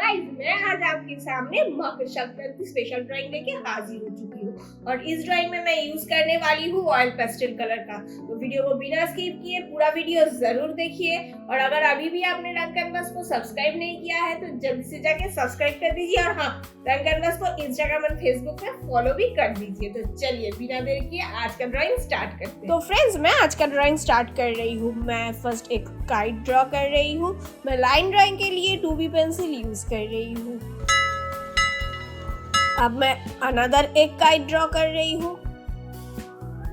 Guys मैं आज आपके सामने मकर संक्रांति स्पेशल ड्राइंग लेके हाजिर हो चुकी हूँ और इस ड्राइंग में मैं यूज करने वाली हूँ ऑयल पेस्टल कलर का। तो वीडियो को बिना स्किप किए पूरा वीडियो जरूर देखिए और अगर अभी भी आपने रंग कैनवस को सब्सक्राइब नहीं किया है तो जल्दी से जाके सब्सक्राइब कर दीजिए और हाँ, रंग कैनवस को इंस्टाग्राम और फेसबुक पे फॉलो भी कर दीजिए। तो चलिए बिना देर किए आज का ड्राइंग स्टार्ट करते हैं। तो फ्रेंड्स मैं आज का ड्राइंग स्टार्ट कर रही हूँ। मैं फर्स्ट एक काइट ड्रॉ कर रही हूँ। मैं लाइन ड्राइंग के लिए 2B पेंसिल यूज कर रही हूँ। अब मैं अनदर एक काइट ड्रॉ कर रही हूँ।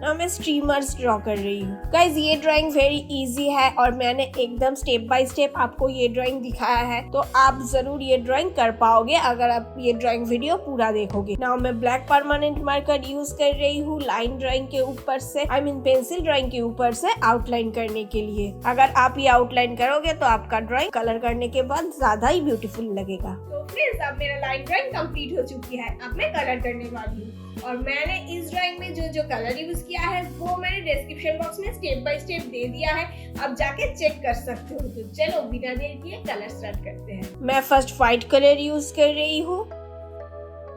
now मैं स्ट्रीमर्स ड्रॉ कर रही हूँ। गाइज ये ड्राइंग वेरी इजी है और मैंने एकदम स्टेप बाय स्टेप आपको ये ड्राइंग दिखाया है, तो आप जरूर ये ड्राइंग कर पाओगे अगर आप ये ड्राइंग वीडियो पूरा देखोगे। नाउ मैं ब्लैक परमानेंट मार्कर यूज कर रही हूँ लाइन ड्राइंग के ऊपर से, पेंसिल ड्राइंग के ऊपर से आउटलाइन करने के लिए। अगर आप ये आउटलाइन करोगे तो आपका ड्राइंग कलर करने के बाद ज्यादा ही ब्यूटीफुल लगेगा। तो फ्रेंड्स अब मेरा लाइन ड्राइंग कंप्लीट हो चुकी है। अब मैं कलर करने वाली हूँ और मैंने इस ड्राइंग में जो कलर यूज किया है वो मैंने डिस्क्रिप्शन बॉक्स में स्टेप बाय स्टेप दे दिया है, आप जाके चेक कर सकते हो। तो चलो बिना देर किए कलर स्टार्ट करते हैं। मैं फर्स्ट व्हाइट कलर यूज कर रही हूँ।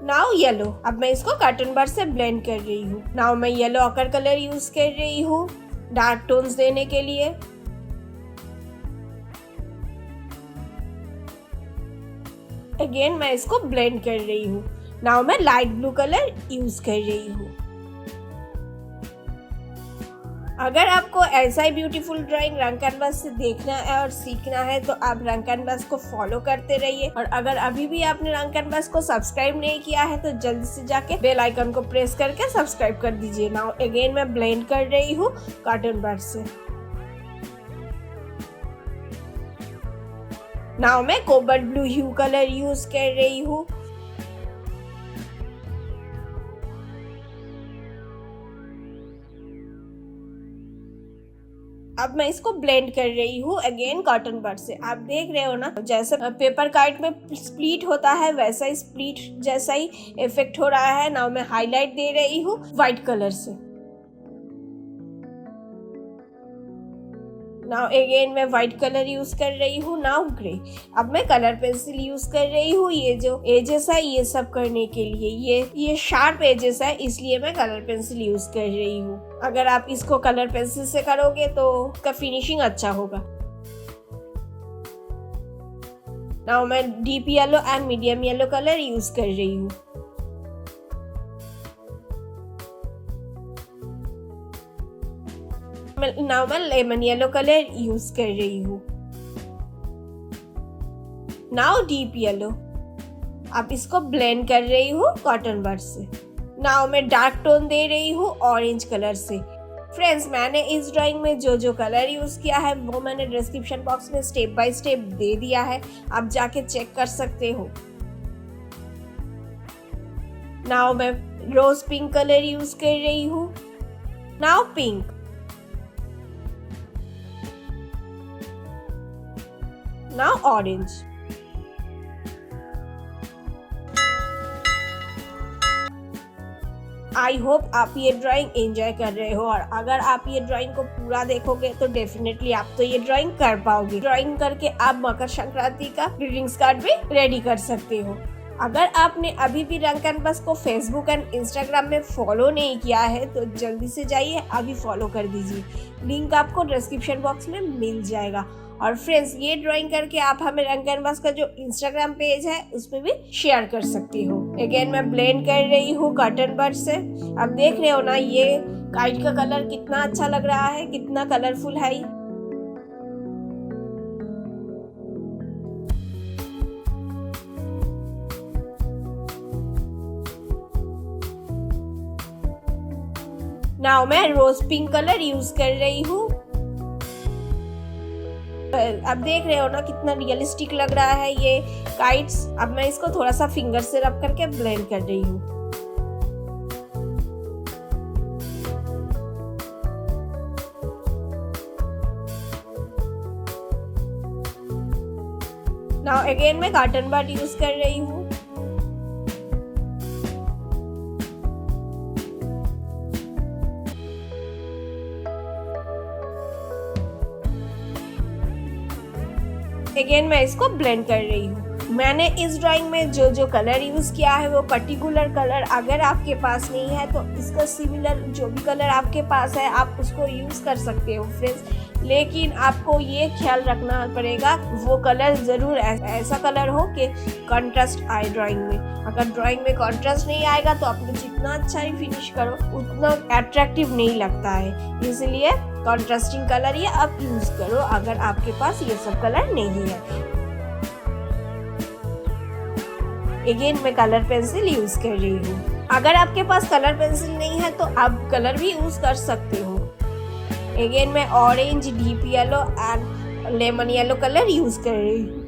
Now yellow. अब मैं इसको कॉटन बड से ब्लेंड कर रही हूँ। नाउ मैं येलो ऑकर कलर यूज कर रही हूँ डार्क टोन्स देने के लिए। अगेन मैं इसको ब्लेंड कर रही हूँ। नाउ मैं लाइट ब्लू कलर यूज कर रही हूँ। अगर आपको ऐसा ही ब्यूटीफुल ड्राइंग रंग कैनवस से देखना है और सीखना है तो आप रंग कैनवस को फॉलो करते रहिए और अगर अभी भी आपने रंग कैनवस को सब्सक्राइब नहीं किया है तो जल्दी से जाके बेल आइकन को प्रेस करके सब्सक्राइब कर दीजिए। नाउ अगेन मैं ब्लेंड कर रही हूँ कॉटन बड से। नाउ मैं कोबाल्ट ब्लू ह्यू कलर यूज कर रही हूँ। अब मैं इसको ब्लेंड कर रही हूँ अगेन कॉटन बड से। आप देख रहे हो ना, जैसे पेपर काइट में स्प्लिट होता है वैसा ही स्प्लिट जैसा ही इफेक्ट हो रहा है। नाउ मैं हाईलाइट दे रही हूँ व्हाइट कलर से। नाउ अगेन मैं व्हाइट कलर यूज कर रही हूँ। Now grey. अब मैं कलर पेंसिल यूज कर रही हूँ। ये जो एजेस है ये सब करने के लिए ये शार्प एजेस है, इसलिए मैं कलर पेंसिल यूज कर रही हूँ। अगर आप इसको कलर पेंसिल से करोगे तो इसका फिनिशिंग अच्छा होगा। नाउ मैं deep yellow and medium yellow colour use कर रही हूँ। नाउ मैं लेमन येलो कलर यूज कर रही हूँ। Now deep yellow. अब इसको ब्लेंड कर रही हूँ कॉटन बड से। नाउ मैं डार्क टोन दे रही हूँ ऑरेंज कलर से। फ्रेंड्स मैंने इस ड्राइंग में जो कलर यूज किया है वो मैंने डिस्क्रिप्शन बॉक्स में स्टेप बाय स्टेप दे दिया है, आप जाके चेक कर सकते हो। नाउ मैं रोज पिंक कलर यूज कर रही हूँ। Now pink. Now orange. I hope आप ये ड्राइंग एंजॉय कर रहे हो और अगर आप ये ड्राइंग को पूरा देखोगे तो डेफिनेटली आप तो ये ड्राइंग कर पाओगे। ड्राइंग करके आप मकर संक्रांति का ग्रीटिंग्स कार्ड भी रेडी कर सकते हो। अगर आपने अभी भी रंग कैनवस को फेसबुक एंड इंस्टाग्राम में फॉलो नहीं किया है तो जल्दी से जाइए अभी फॉलो कर दीजिए। लिंक आपको डिस्क्रिप्शन बॉक्स में मिल जाएगा। और फ्रेंड्स ये ड्राइंग करके आप हमें रंग कैनवस का जो इंस्टाग्राम पेज है उसमें भी शेयर कर सकती हो। अगेन मैं ब्लेंड कर रही हूँ कॉटन बड से। अब देख रहे हो ना ये काइट का कलर कितना अच्छा लग रहा है, कितना कलरफुल है। नाउ मैं रोज पिंक कलर यूज कर रही हूँ। अब देख रहे हो ना कितना रियलिस्टिक लग रहा है ये काइट्स। अब मैं इसको थोड़ा सा फिंगर से रब करके ब्लेंड कर रही हूँ। नाउ अगेन मैं कॉटन बड यूज कर रही हूँ। अगेन मैं इसको ब्लेंड कर रही हूँ। मैंने इस ड्राइंग में जो जो कलर यूज किया है वो पर्टिकुलर कलर अगर आपके पास नहीं है तो इसका सिमिलर जो भी कलर आपके पास है आप उसको यूज कर सकते हो फ्रेंड्स। लेकिन आपको ये ख्याल रखना पड़ेगा वो कलर जरूर ऐसा कलर हो कि कंट्रास्ट आए ड्राइंग में। अगर ड्राइंग में कंट्रास्ट नहीं आएगा तो आप जितना अच्छा ही फिनिश करो उतना अट्रैक्टिव नहीं लगता है। इसलिए कंट्रास्टिंग कलर ये आप यूज करो अगर आपके पास ये सब कलर नहीं है। अगेन मैं कलर पेंसिल यूज कर रही हूँ। अगर आपके पास कलर पेंसिल नहीं है तो आप कलर भी यूज कर सकते हो। अगेन मैं orange, deep yellow and lemon yellow colour use कर रही हूँ।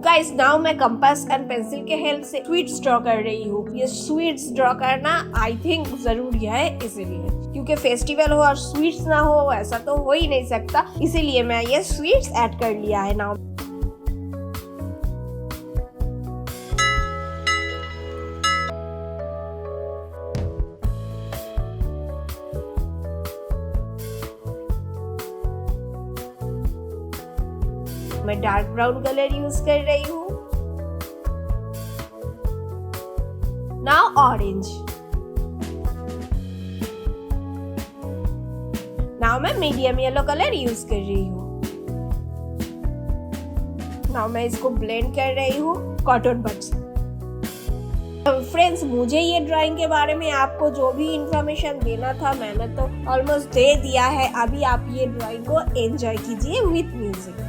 गाइस नाउ मैं कंपास एंड पेंसिल के हेल्प से स्वीट्स ड्रॉ कर रही हूँ। ये स्वीट्स ड्रॉ करना आई थिंक जरूरी है इसीलिए, क्योंकि फेस्टिवल हो और स्वीट्स ना हो ऐसा तो हो ही नहीं सकता, इसीलिए मैं ये स्वीट्स ऐड कर लिया है नाउ। मैं डार्क ब्राउन कलर यूज कर रही हूँ। Now orange. नाउ मैं मीडियम येलो कलर यूज कर रही हूँ। नाउ मैं इसको ब्लेंड कर रही हूँ कॉटन बड्स। फ्रेंड्स मुझे ये ड्राइंग के बारे में आपको जो भी इंफॉर्मेशन देना था मैंने तो ऑलमोस्ट दे दिया है। अभी आप ये ड्राइंग को एंजॉय कीजिए विथ म्यूजिक।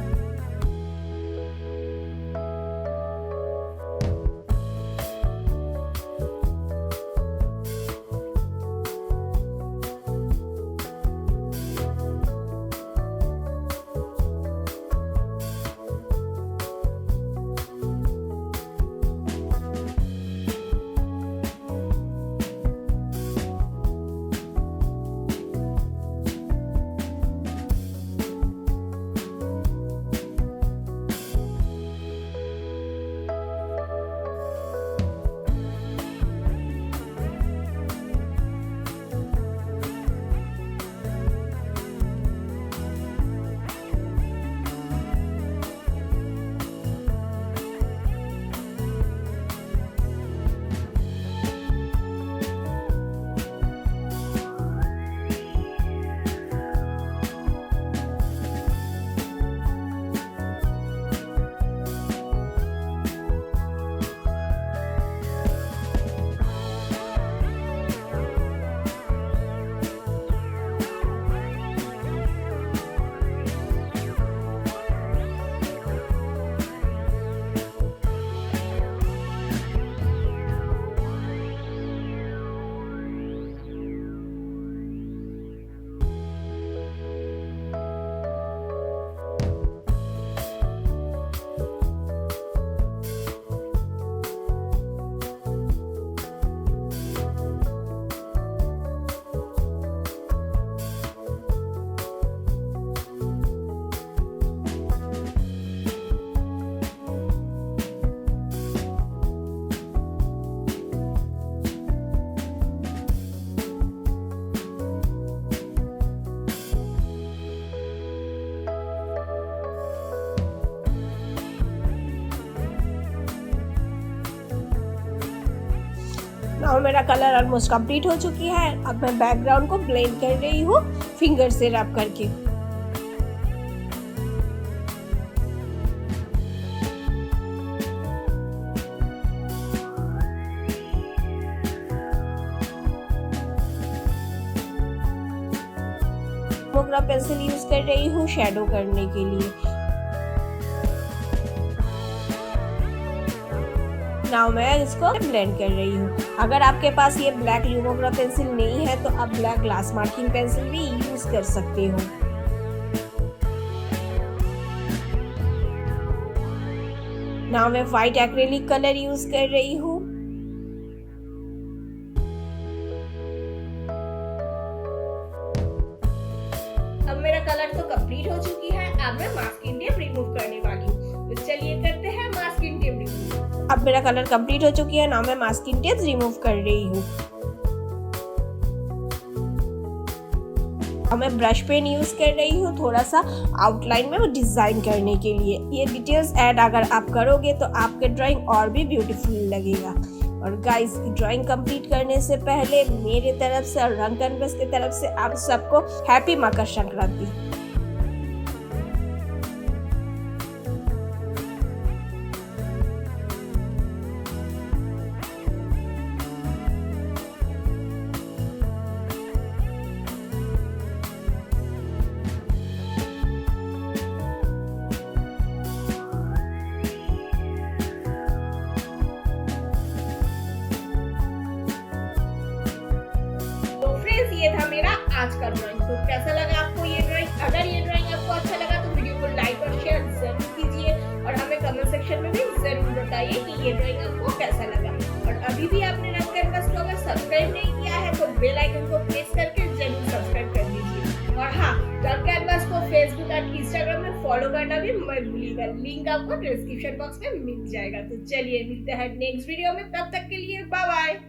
और मेरा कलर ऑलमोस्ट कंप्लीट हो चुकी है। अब मैं बैकग्राउंड को ब्लेंड कर रही हूँ फिंगर से रब करके। मोगरा पेंसिल यूज कर रही हूँ शैडो करने के लिए। नाउ मैं इसको ब्लेंड कर रही हूँ। अगर आपके पास ये ब्लैक ल्यूमोग्रा पेंसिल नहीं है तो आप ब्लैक ग्लास मार्किंग पेंसिल भी यूज कर सकते हो। नाउ मैं व्हाइट एक्रेलिक कलर यूज कर रही हूँ। अब मेरा कलर तो कंप्लीट हो चुकी है। अब मैं मास्किंग टेप रिमूव करने वाली हूँ। तो चलिए करते हैं मास्किंग टेप रिमूव। अब मेरा कलर कंप्लीट हो चुकी है। नाउ मैं मास्किंग टेप्स रिमूव कर रही हूँ। अब मैं ब्रश पेन यूज कर रही हूँ थोड़ा सा आउटलाइन में वो डिजाइन करने के लिए। ये डिटेल्स ऐड अगर आप करोगे तो आपके ड्राइंग और भी ब्यूटीफुल लगेगा। और गाइस, ड्राइंग कंप्लीट करने से पहले मेरे तरफ से और रंग कैनवस की तरफ से आप सबको हैप्पी मकर संक्रांति। ये था मेरा आज का ड्राइंग। तो कैसा लगा आपको ये ड्राइंग? अगर ये ड्राइंग आपको अच्छा लगा तो वीडियो को लाइक और शेयर जरूर कीजिए और हमें कमेंट सेक्शन में भी जरूर बताइए कि ये ड्राइंग आपको कैसा लगा। और अभी भी आपने रंग कैनवस को अगर सब्सक्राइब नहीं किया है तो बेल आइकन को प्रेस करके जरूर सब्सक्राइब कर दीजिए। और हाँ, रंग कैनवस को फेसबुक और इंस्टाग्राम में फॉलो करना भी मत भूलिएगा। लिंक आपको डिस्क्रिप्शन बॉक्स में मिल जाएगा। तो चलिए मिलते हैं नेक्स्ट वीडियो में, तब तक के लिए बाय बाय।